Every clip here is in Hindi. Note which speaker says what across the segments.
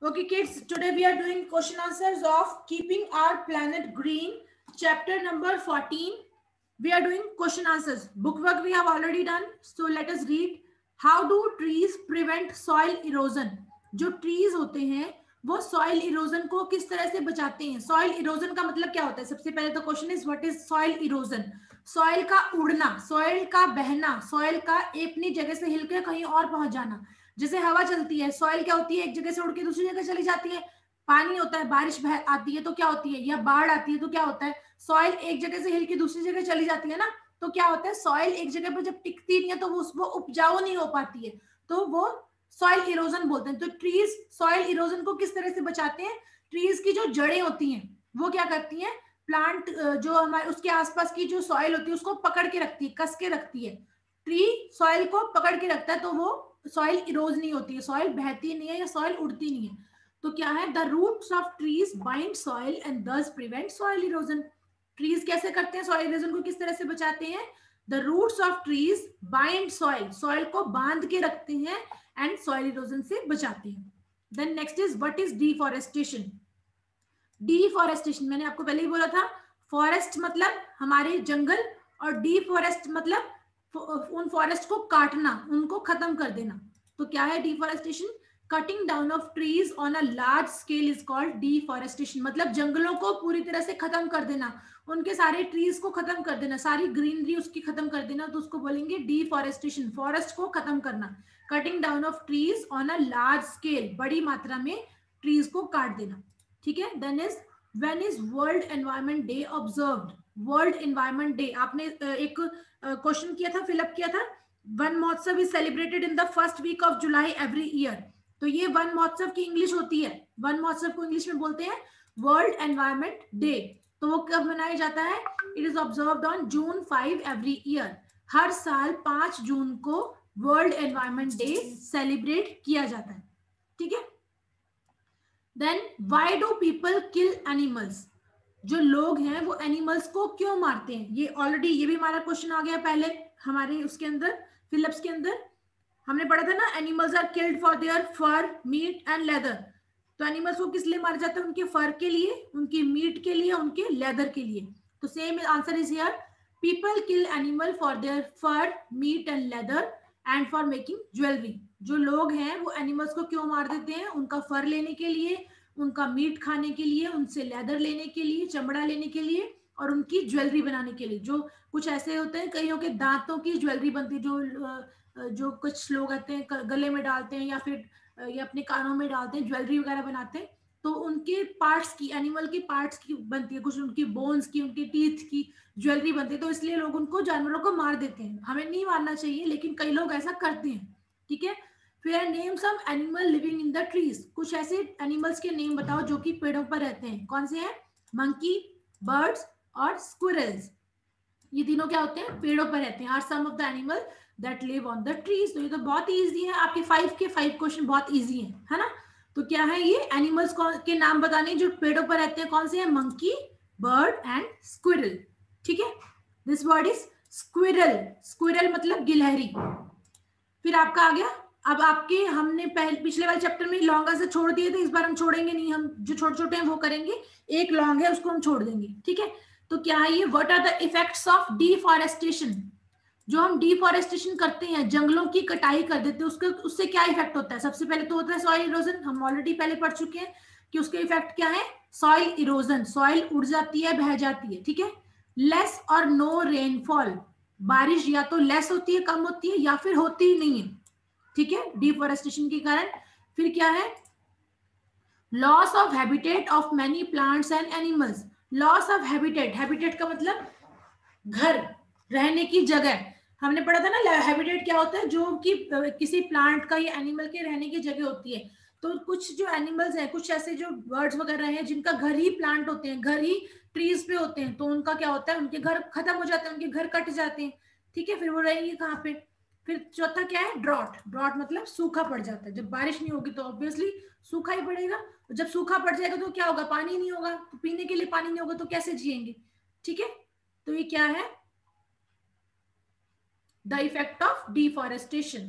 Speaker 1: Okay, kids, today we are doing question answers of Keeping Our Planet Green, chapter number 14. We are doing question answers. Book work we have already done. So let us read. How do trees prevent soil erosion? जो trees होते हैं वो soil erosion को किस तरह से बचाते हैं? Soil erosion का मतलब क्या होता है? सबसे पहले तो question is what is soil erosion? Soil का उड़ना, soil का बहना, soil का अपनी जगह से हिलकर कहीं और पहुंच जाना. जैसे हवा चलती है, सॉइल क्या होती है, एक जगह से उड़ के दूसरी जगह चली जाती है. पानी होता है, बारिश आती है तो क्या होती है, या बाढ़ आती है तो क्या होता है, सॉइल एक जगह से हिल के दूसरी जगह चली जाती है ना. तो क्या होता है, सॉइल एक जगह पर जब टिकती नहीं है तो वो उपजाऊ नहीं हो पाती है, तो वो सॉइल इरोजन बोलते हैं. तो ट्रीज सॉइल इरोजन को किस तरह से बचाते हैं? ट्रीज की जो जड़ें होती हैं वो क्या करती हैं, प्लांट जो हमारे उसके आसपास की जो सॉइल होती है उसको पकड़ के रखती है, कस के रखती है. ट्री सॉइल को पकड़ के रखता है तो वो सॉइल इरोज नहीं होती है, सॉइल बहती नहीं है या सॉइल उड़ती नहीं है. तो क्या है, the roots of trees bind soil and thus prevent soil erosion. Trees कैसे करते हैं, सॉइल इरोजन को किस तरह से बचाते हैं? The roots of trees bind soil, soil को बांध के रखते हैं एंड सॉइल इरोजन से बचाते हैं. Then next is what is deforestation? Deforestation मैंने आपको पहले ही बोला था, फॉरेस्ट मतलब हमारे जंगल, और डिफॉरेस्ट मतलब उन फॉरेस्ट को काटना, उनको खत्म कर देना. तो क्या है deforestation? Cutting down of trees on a large scale is called deforestation. मतलब जंगलों को पूरी तरह से खत्म कर देना, उनके सारे ट्रीज को खत्म कर देना, सारी ग्रीनरी उसकी खत्म कर देना, तो उसको बोलेंगे डिफॉरेस्टेशन, फॉरेस्ट को खत्म करना. Cutting down of trees on a large scale, बड़ी मात्रा में ट्रीज को काट देना. ठीक है. Then is when is world environment day observed? World environment day आपने एक क्वेश्चन किया था, फिलअप किया था. Van Mahotsav is celebrated in the first week of July every year. तो ये वन महोत्सव की इंग्लिश होती है, वन महोत्सव को इंग्लिश में बोलते हैं वर्ल्ड एनवायरनमेंट डे. तो वो कब मनाया जाता है? It is observed on June 5 every year. हर साल 5 जून को वर्ल्ड एनवायरनमेंट डे सेलिब्रेट किया जाता है. ठीक है. Then why do people kill animals? जो लोग हैं वो एनिमल्स को क्यों मारते हैं? ये ऑलरेडी ये भी हमारा क्वेश्चन आ गया पहले हमारे उसके अंदर, फिलिप्स के अंदर हमने पढ़ा था ना, animals are killed for their fur, meat and leather. तो एनिमल्स को किस लिए मारा जाता है? उनके फर के लिए, उनकी मीट के लिए, उनके लेदर के लिए. तो same answer is here, people kill animal for their fur, meat and leather and for making jewellery. जो लोग हैं वो एनिमल्स को क्यों मार देते हैं? उनका फर लेने के लिए, उनका मीट खाने के लिए, उनसे लेदर लेने के लिए, चमड़ा लेने के लिए, और उनकी ज्वेलरी बनाने के लिए. जो कुछ ऐसे होते हैं, कईयों के दांतों की ज्वेलरी बनती है, जो कुछ लोग आते हैं गले में डालते हैं, या फिर या अपने कानों में डालते हैं, ज्वेलरी वगैरह बनाते हैं. तो उनके पार्ट्स की, एनिमल के पार्ट्स की बनती है, कुछ उनकी बोन्स की, उनकी टीथ की ज्वेलरी बनती है. तो इसलिए लोग उनको, जानवरों को मार देते हैं. हमें नहीं मारना चाहिए, लेकिन कई लोग ऐसा करते हैं. ठीक है. फिर name some animal living in the trees. कुछ ऐसे एनिमल्स के नेम बताओ जो कि पेड़ों पर रहते हैं. कौन से हैं? मंकी, बर्ड्स और स्क्विरल्स. ये तीनों क्या होते हैं? पेड़ों पर रहते हैं. Are some of the animal that live on the trees. तो ये तो बहुत इजी है, आपके 5 के 5 क्वेश्चन बहुत इजी है ना. तो क्या है ये? एनिमल्स के नाम बताने जो पेड़ों पर रहते हैं. कौन से हैं? Monkey, bird and squirrel. ठीक है. This word is squirrel. Squirrel मतलब गिलहरी. फिर आपका आ गया. अब आपके, हमने पिछले वाले चैप्टर में लॉन्गा से छोड़ दिए थे, इस बार हम छोड़ेंगे नहीं, हम जो छोटे छोटे हैं वो करेंगे. एक लॉन्ग है उसको हम छोड़ देंगे. ठीक है. तो क्या है ये? What are the effects of deforestation? जो हम डिफॉरेस्टेशन करते हैं, जंगलों की कटाई कर देते हैं, उसके उससे क्या इफेक्ट होता है? सबसे पहले तो होता है सॉइल इरोजन. हम ऑलरेडी पहले पढ़ चुके हैं कि उसके इफेक्ट क्या है. सॉइल इरोजन, सॉइल उड़ जाती है, बह जाती है. ठीक है. लेस और नो रेनफॉल, बारिश या तो लेस होती है, कम होती है, या फिर होती ही नहीं है. ठीक है, डिफॉरेस्टेशन के कारण. फिर क्या है? Loss of habitat of many plants and animals. Loss of habitat, habitat का मतलब घर, रहने की जगह. हमने पढ़ा था ना हैबिटेट क्या होता है, जो कि किसी प्लांट का या एनिमल के रहने की जगह होती है. तो कुछ जो एनिमल्स हैं, कुछ ऐसे जो बर्ड्स वगैरह हैं जिनका घर ही प्लांट होते हैं, घर ही ट्रीज पे होते हैं, तो उनका क्या होता है, उनके घर खत्म हो जाते हैं, उनके घर कट जाते हैं. ठीक है. फिर वो रहेंगे कहाँ पे? फिर चौथा क्या है? ड्रॉट. ड्रॉट मतलब सूखा पड़ जाता है. जब बारिश नहीं होगी तो ऑब्वियसली सूखा ही पड़ेगा. जब सूखा पड़ जाएगा तो क्या होगा? पानी नहीं होगा, तो पीने के लिए पानी नहीं होगा तो कैसे जिएंगे? ठीक है. तो ये क्या है? The effect of deforestation.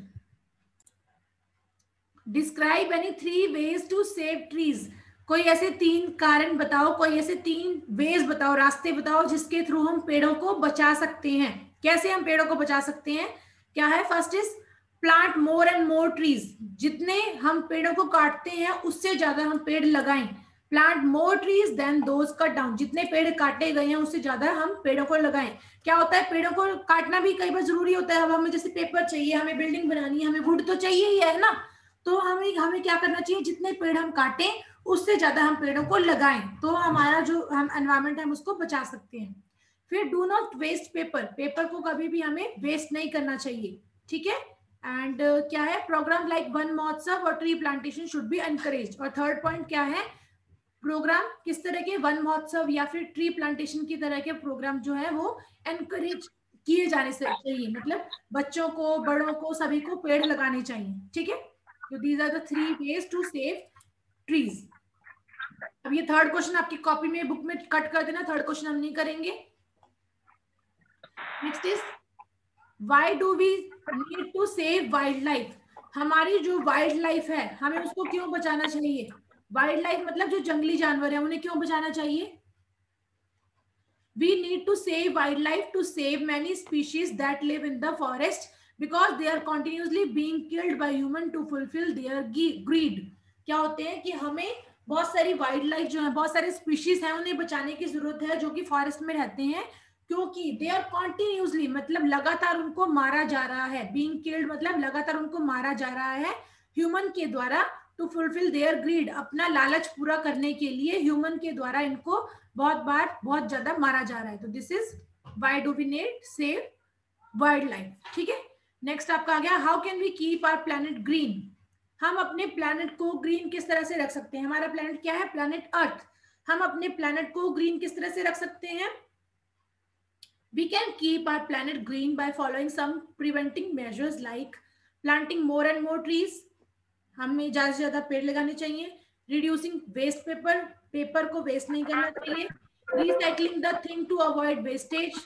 Speaker 1: Describe any 3 ways to save trees. कोई ऐसे 3 कारण बताओ, कोई ऐसे 3 वेज बताओ, रास्ते बताओ जिसके थ्रू हम पेड़ों को बचा सकते हैं। कैसे हम पेड़ों को बचा सकते हैं? क्या है? First is plant more and more trees. जितने हम पेड़ों को काटते हैं उससे ज्यादा हम पेड़ लगाएं। Plant more trees than those cut down. जितने पेड़ काटे गए हैं उससे ज्यादा हम पेड़ों को लगाएं। क्या होता है, पेड़ों को काटना भी कई बार जरूरी होता है। अब हमें जैसे पेपर चाहिए, हमें बिल्डिंग बनानी है, हमें वुड तो चाहिए ही है ना। तो हमें क्या करना चाहिए, जितने पेड़ हम काटें उससे ज्यादा हम पेड़ों को लगाएं, तो हमारा जो हम एनवायरमेंट है हम उसको बचा सकते हैं। फिर do not waste paper. Paper को कभी भी हमें वेस्ट नहीं करना चाहिए, ठीक है। एंड क्या है, प्रोग्राम लाइक वन महोत्सव और tree plantation should be encourage. और थर्ड पॉइंट क्या है, प्रोग्राम किस तरह के, वन महोत्सव या फिर ट्री प्लांटेशन की तरह के प्रोग्राम जो है वो एनकरेज किए जाने से चाहिए। मतलब बच्चों को, बड़ों को, सभी को पेड़ लगाने चाहिए, ठीक है। तो these are the 3 ways to save trees. अब ये थर्ड क्वेश्चन आपकी कॉपी में, बुक में कट कर देना, थर्ड क्वेश्चन हम नहीं करेंगे। Next is why do we need to save wildlife. हमारी जो वाइल्ड लाइफ है हमें उसको क्यों बचाना चाहिए? वाइल्ड लाइफ मतलब जो जंगली जानवर है उन्हें क्यों बचाना चाहिए? We need to save wildlife to save many species that live in the forest because they are continuously being killed by human to fulfill their greed। क्या होते हैं कि हमें बहुत सारी वाइल्ड लाइफ जो है, बहुत सारे स्पीशीज हैं, उन्हें बचाने की जरूरत है जो कि फॉरेस्ट में रहते हैं, क्योंकि दे आर कॉन्टिन्यूसली मतलब लगातार उनको मारा जा रहा है। बीइंग किल्ड मतलब लगातार उनको मारा जा रहा है ह्यूमन के द्वारा, टू फुलफिल देयर ग्रीड, अपना लालच पूरा करने के लिए ह्यूमन के द्वारा इनको बहुत बार बहुत ज्यादा मारा जा रहा है। तो this is why do we need save wildlife, ठीक है। नेक्स्ट आपका आ गया, how can we keep our planet green. हम अपने प्लैनेट को ग्रीन किस तरह से रख सकते हैं? हमारा प्लैनेट क्या है? Planet earth. हम अपने प्लैनेट को ग्रीन किस तरह से रख सकते हैं? We can keep our planet green by following some preventing measures like planting more and more trees। हमें ज्यादा से ज्यादा पेड़ लगाने चाहिए। रिड्यूसिंग वेस्ट पेपर, पेपर को वेस्ट नहीं करना चाहिए। Recycling the thing to avoid wastage,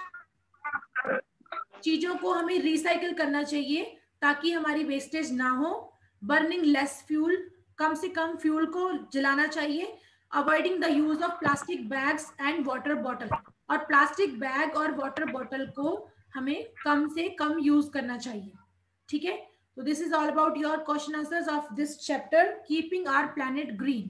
Speaker 1: चीजों को हमें रिसाइकल करना चाहिए ताकि हमारी वेस्टेज ना हो। बर्निंग लेस फ्यूल, कम से कम फ्यूल को जलाना चाहिए। Avoiding the use of plastic bags and water bottle, और प्लास्टिक बैग और वाटर बॉटल को हमें कम से कम यूज करना चाहिए, ठीक है। So this is all about your question answers of this chapter, keeping our planet green।